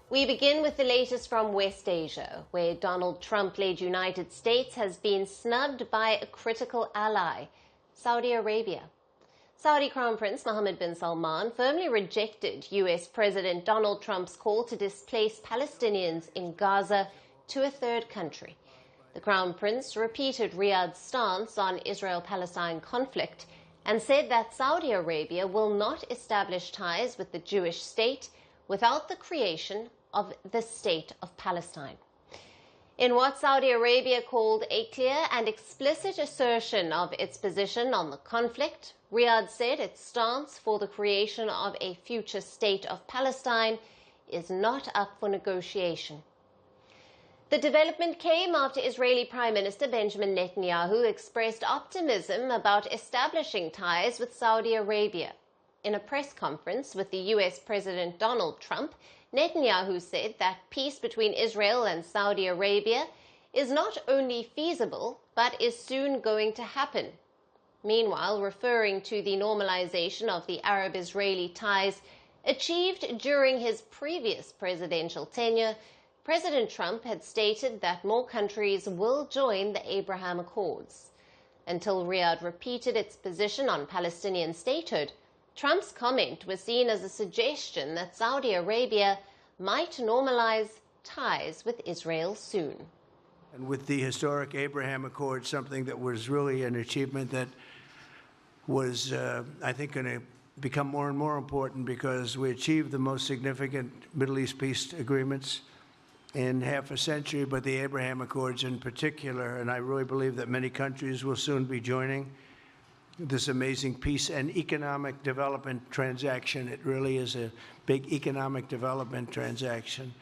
We begin with the latest from West Asia, where Donald Trump-led United States has been snubbed by a critical ally, Saudi Arabia. Saudi Crown Prince Mohammed bin Salman firmly rejected US President Donald Trump's call to displace Palestinians in Gaza to a third country. The Crown Prince repeated Riyadh's stance on Israel-Palestine conflict and said that Saudi Arabia will not establish ties with the Jewish state without the creation of the State of Palestine. In what Saudi Arabia called a clear and explicit assertion of its position on the conflict, Riyadh said its stance for the creation of a future State of Palestine is not up for negotiation. The development came after Israeli Prime Minister Benjamin Netanyahu expressed optimism about establishing ties with Saudi Arabia. In a press conference with the US President Donald Trump, Netanyahu said that peace between Israel and Saudi Arabia is not only feasible, but is soon going to happen. Meanwhile, referring to the normalization of the Arab-Israeli ties achieved during his previous presidential tenure, President Trump had stated that more countries will join the Abraham Accords. Until Riyadh repeated its position on Palestinian statehood, Trump's comment was seen as a suggestion that Saudi Arabia might normalize ties with Israel soon. And with the historic Abraham Accord, something that was really an achievement that was, I think, going to become more and more important because we achieved the most significant Middle East peace agreements in half a century, but the Abraham Accords in particular, and I really believe that many countries will soon be joining this amazing peace and economic development transaction. It really is a big economic development transaction.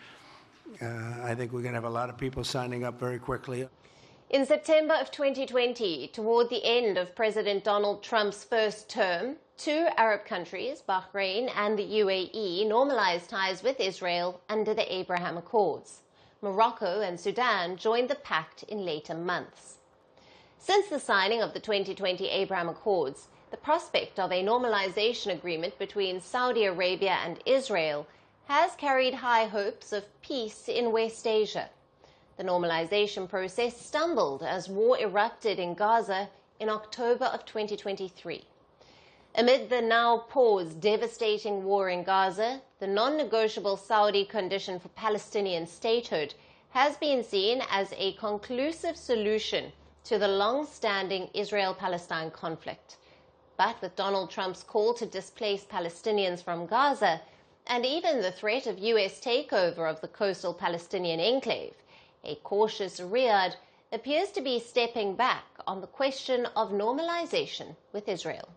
I think we're going to have a lot of people signing up very quickly. In September of 2020, toward the end of President Donald Trump's first term, two Arab countries, Bahrain and the UAE, normalized ties with Israel under the Abraham Accords. Morocco and Sudan joined the pact in later months. Since the signing of the 2020 Abraham Accords, the prospect of a normalization agreement between Saudi Arabia and Israel has carried high hopes of peace in West Asia. The normalization process stumbled as war erupted in Gaza in October of 2023. Amid the now paused devastating war in Gaza, the non-negotiable Saudi condition for Palestinian statehood has been seen as a conclusive solution to the long-standing Israel-Palestine conflict. But with Donald Trump's call to displace Palestinians from Gaza and even the threat of US takeover of the coastal Palestinian enclave, a cautious Riyadh appears to be stepping back on the question of normalization with Israel.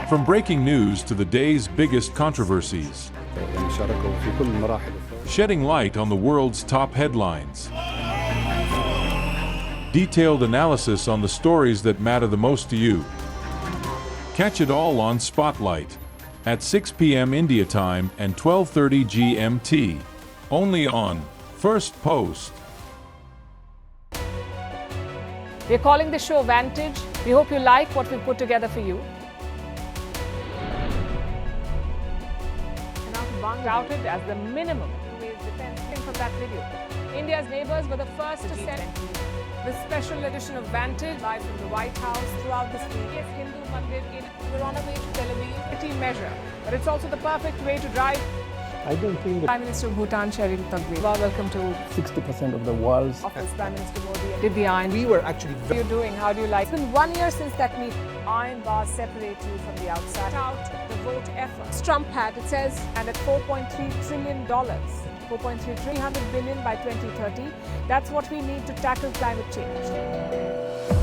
From breaking news to the day's biggest controversies, shedding light on the world's top headlines. Detailed analysis on the stories that matter the most to you. Catch it all on Spotlight at 6 p.m. India time and 12:30 GMT, only on Firstpost. We're calling the show Vantage. We hope you like what we put together for you. Touted as the minimum defense from that video. India's neighbors were the first to send the special edition of Vantage live from the White House throughout this week. Yes, Hindu Mandir we're on our way to Tel Aviv. Team measure, but it's also the perfect way to drive. I don't think that Prime Minister of Bhutan, Sherin Tagwe. Welcome to 60% of the world's office. Prime Minister Modi did the iron. We were actually How are you doing? How do you like? It's been 1 year since that meeting. Iron bars separate you from the outside. Out the vote efforts. Trump had, it says, and at $4.3 trillion. 300 billion by 2030. That's what we need to tackle climate change.